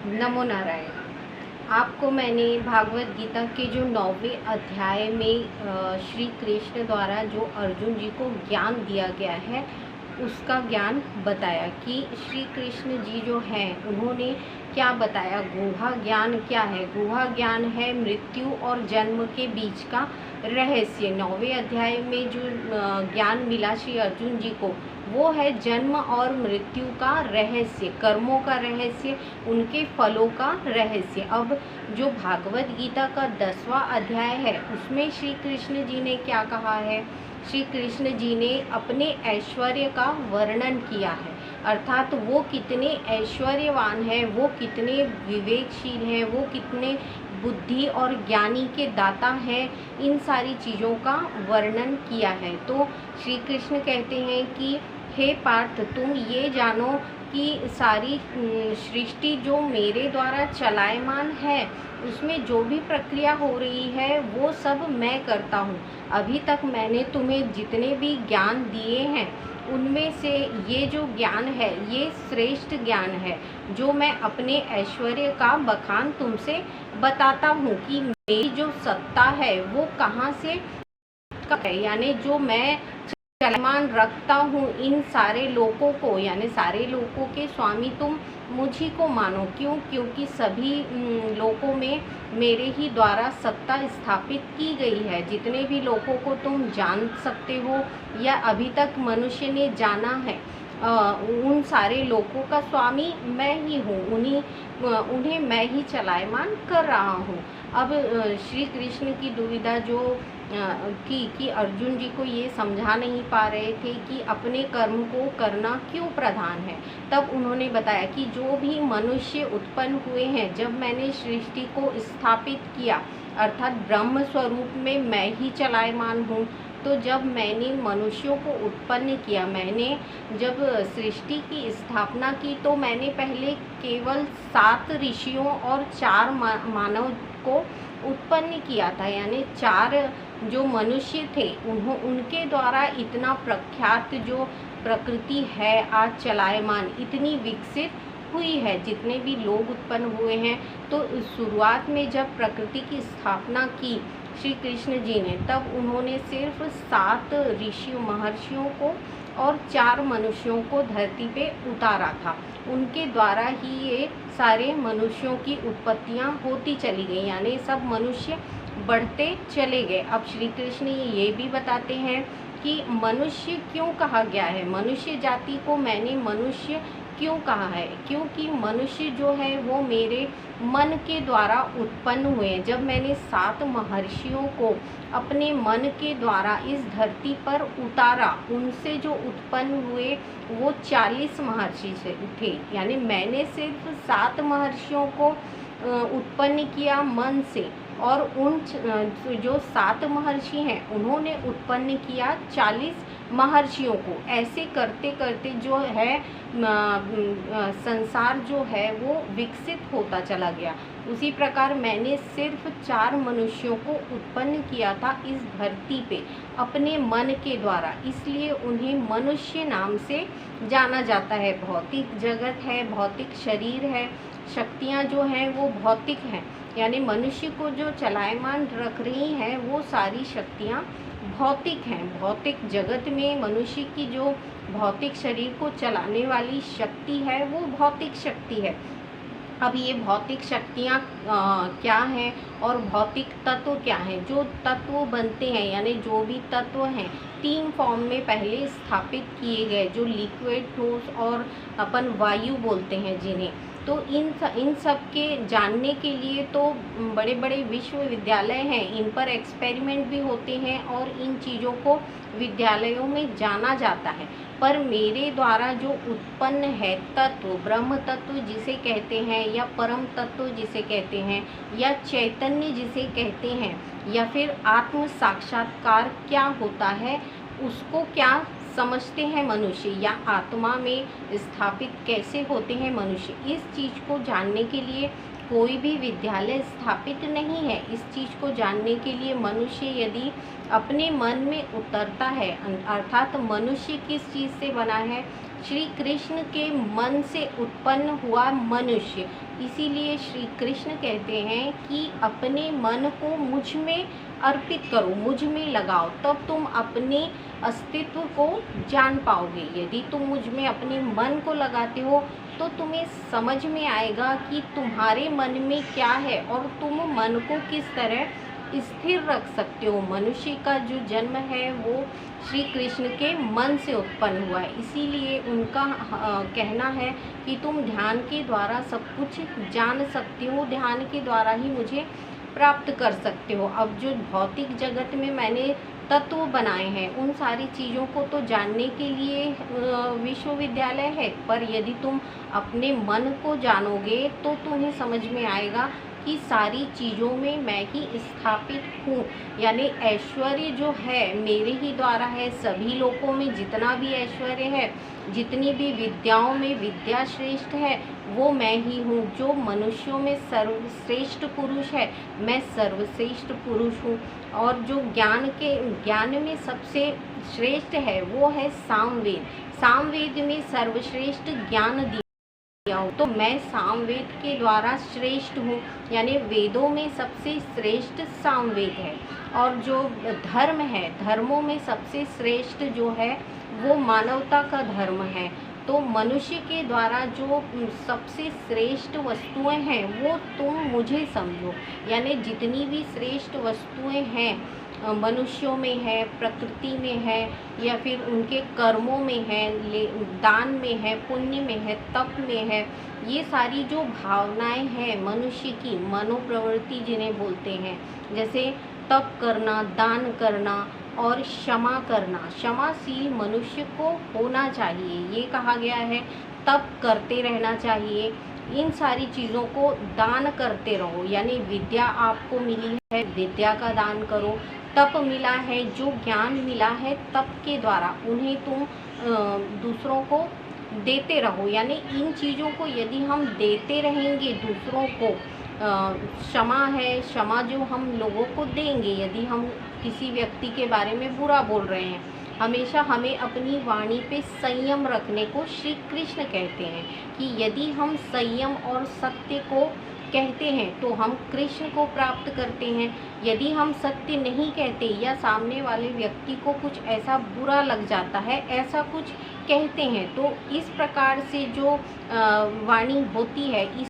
नमो नारायण। आपको मैंने भागवत गीता के जो 9वें अध्याय में श्री कृष्ण द्वारा जो अर्जुन जी को ज्ञान दिया गया है उसका ज्ञान बताया कि श्री कृष्ण जी जो हैं उन्होंने क्या बताया। गुहा ज्ञान क्या है? गुहा ज्ञान है मृत्यु और जन्म के बीच का रहस्य। 9वें अध्याय में जो ज्ञान मिला श्री अर्जुन जी को वो है जन्म और मृत्यु का रहस्य, कर्मों का रहस्य, उनके फलों का रहस्य। अब जो भागवत गीता का 10वां अध्याय है उसमें श्री कृष्ण जी ने क्या कहा है? श्री कृष्ण जी ने अपने ऐश्वर्य का वर्णन किया है, अर्थात वो कितने ऐश्वर्यवान हैं, वो कितने विवेकशील हैं, वो कितने बुद्धि और ज्ञानी के दाता हैं, इन सारी चीज़ों का वर्णन किया है। तो श्री कृष्ण कहते हैं कि हे पार्थ, तुम ये जानो कि सारी सृष्टि जो मेरे द्वारा चलायमान है उसमें जो भी प्रक्रिया हो रही है वो सब मैं करता हूँ। अभी तक मैंने तुम्हें जितने भी ज्ञान दिए हैं उनमें से ये जो ज्ञान है ये श्रेष्ठ ज्ञान है, जो मैं अपने ऐश्वर्य का बखान तुमसे बताता हूँ कि मेरी जो सत्ता है वो कहाँ से है, यानी जो मैं चलमान रखता हूँ इन सारे लोगों को, यानी सारे लोगों के स्वामी तुम मुझी को मानो। क्यों? क्योंकि सभी लोगों में मेरे ही द्वारा सत्ता स्थापित की गई है। जितने भी लोगों को तुम जान सकते हो या अभी तक मनुष्य ने जाना है, उन सारे लोगों का स्वामी मैं ही हूँ, उन्हें मैं ही चलायमान कर रहा हूँ। अब श्री कृष्ण की दुविधा जो कि अर्जुन जी को ये समझा नहीं पा रहे थे कि अपने कर्म को करना क्यों प्रधान है। तब उन्होंने बताया कि जो भी मनुष्य उत्पन्न हुए हैं, जब मैंने सृष्टि को स्थापित किया अर्थात ब्रह्म स्वरूप में मैं ही चलायमान हूँ, तो जब मैंने मनुष्यों को उत्पन्न किया, मैंने जब सृष्टि की स्थापना की, तो मैंने पहले केवल 7 ऋषियों और 4 मानव को उत्पन्न किया था। यानी 4 जो मनुष्य थे उनके द्वारा इतना प्रख्यात जो प्रकृति है आज चलायमान, इतनी विकसित हुई है। जितने भी लोग उत्पन्न हुए हैं, तो शुरुआत में जब प्रकृति की स्थापना की श्री कृष्ण जी ने, तब उन्होंने सिर्फ 7 ऋषि महर्षियों को और 4 मनुष्यों को धरती पे उतारा था। उनके द्वारा ही ये सारे मनुष्यों की उत्पत्तियां होती चली गई, यानी सब मनुष्य बढ़ते चले गए। अब श्री कृष्ण ये भी बताते हैं कि मनुष्य क्यों कहा गया है, मनुष्य जाति को मैंने मनुष्य क्यों कहा है? क्योंकि मनुष्य जो है वो मेरे मन के द्वारा उत्पन्न हुए हैं। जब मैंने 7 महर्षियों को अपने मन के द्वारा इस धरती पर उतारा, उनसे जो उत्पन्न हुए वो 40 महर्षि थे। यानी मैंने सिर्फ 7 महर्षियों को उत्पन्न किया मन से, और उन जो 7 महर्षि हैं उन्होंने उत्पन्न किया 40 महर्षियों को। ऐसे करते करते जो है संसार जो है वो विकसित होता चला गया। उसी प्रकार मैंने सिर्फ 4 मनुष्यों को उत्पन्न किया था इस धरती पे अपने मन के द्वारा, इसलिए उन्हें मनुष्य नाम से जाना जाता है। भौतिक जगत है, भौतिक शरीर है, शक्तियाँ जो हैं वो भौतिक हैं, यानी मनुष्य को जो चलायमान रख रही हैं वो सारी शक्तियाँ भौतिक हैं। भौतिक जगत में मनुष्य की जो भौतिक शरीर को चलाने वाली शक्ति है वो भौतिक शक्ति है। अब ये भौतिक शक्तियाँ क्या हैं और भौतिक तत्व क्या हैं? जो तत्व बनते हैं, यानी जो भी तत्व हैं 3 फॉर्म में पहले स्थापित किए गए, जो लिक्विड, ठोस और अपन वायु बोलते हैं जिन्हें, तो इन सब के जानने के लिए तो बड़े बड़े विश्वविद्यालय हैं, इन पर एक्सपेरिमेंट भी होते हैं और इन चीज़ों को विद्यालयों में जाना जाता है। पर मेरे द्वारा जो उत्पन्न है तत्व, ब्रह्म तत्व जिसे कहते हैं, या परम तत्व जिसे कहते हैं, या चैतन्य जिसे कहते हैं, या फिर आत्म साक्षात्कार क्या होता है, उसको क्या समझते हैं मनुष्य, या आत्मा में स्थापित कैसे होते हैं मनुष्य, इस चीज़ को जानने के लिए कोई भी विद्यालय स्थापित नहीं है। इस चीज़ को जानने के लिए मनुष्य यदि अपने मन में उतरता है, अर्थात मनुष्य किस चीज़ से बना है, श्री कृष्ण के मन से उत्पन्न हुआ मनुष्य। इसीलिए श्री कृष्ण कहते हैं कि अपने मन को मुझ में अर्पित करो, मुझ में लगाओ, तब तुम अपने अस्तित्व को जान पाओगे। यदि तुम मुझ में अपने मन को लगाते हो तो तुम्हें समझ में आएगा कि तुम्हारे मन में क्या है और तुम मन को किस तरह स्थिर रख सकते हो। मनुष्य का जो जन्म है वो श्री कृष्ण के मन से उत्पन्न हुआ है। इसीलिए उनका कहना है कि तुम ध्यान के द्वारा सब कुछ जान सकते हो, ध्यान के द्वारा ही मुझे प्राप्त कर सकते हो। अब जो भौतिक जगत में मैंने तत्व बनाए हैं उन सारी चीज़ों को तो जानने के लिए विश्वविद्यालय है, पर यदि तुम अपने मन को जानोगे तो तुम्हें समझ में आएगा कि सारी चीज़ों में मैं ही स्थापित हूँ। यानी ऐश्वर्य जो है मेरे ही द्वारा है। सभी लोगों में जितना भी ऐश्वर्य है, जितनी भी विद्याओं में विद्या श्रेष्ठ है, वो मैं ही हूँ। जो मनुष्यों में सर्वश्रेष्ठ पुरुष है, मैं सर्वश्रेष्ठ पुरुष हूँ। और जो ज्ञान में सबसे श्रेष्ठ है वो है सामवेद। सामवेद में सर्वश्रेष्ठ ज्ञान दिया हो, तो मैं सामवेद के द्वारा श्रेष्ठ हूँ। यानी वेदों में सबसे श्रेष्ठ सामवेद है। और जो धर्म है, धर्मों में सबसे श्रेष्ठ जो है वो मानवता का धर्म है। तो मनुष्य के द्वारा जो सबसे श्रेष्ठ वस्तुएं हैं वो तुम मुझे समझो। यानी जितनी भी श्रेष्ठ वस्तुएं हैं मनुष्यों में है, प्रकृति में है, या फिर उनके कर्मों में है, दान में है, पुण्य में है, तप में है, ये सारी जो भावनाएं हैं मनुष्य की, मनोप्रवृत्ति जिन्हें बोलते हैं, जैसे तप करना, दान करना और क्षमा करना। क्षमाशील मनुष्य को होना चाहिए, ये कहा गया है। तप करते रहना चाहिए, इन सारी चीज़ों को दान करते रहो। यानी विद्या आपको मिली है, विद्या का दान करो। तप मिला है, जो ज्ञान मिला है तप के द्वारा, उन्हें तुम दूसरों को देते रहो। यानी इन चीज़ों को यदि हम देते रहेंगे दूसरों को, क्षमा है, क्षमा जो हम लोगों को देंगे, यदि हम किसी व्यक्ति के बारे में बुरा बोल रहे हैं, हमेशा हमें अपनी वाणी पे संयम रखने को श्री कृष्ण कहते हैं कि यदि हम संयम और सत्य को कहते हैं तो हम कृष्ण को प्राप्त करते हैं। यदि हम सत्य नहीं कहते या सामने वाले व्यक्ति को कुछ ऐसा बुरा लग जाता है, ऐसा कुछ कहते हैं, तो इस प्रकार से जो वाणी होती है, इस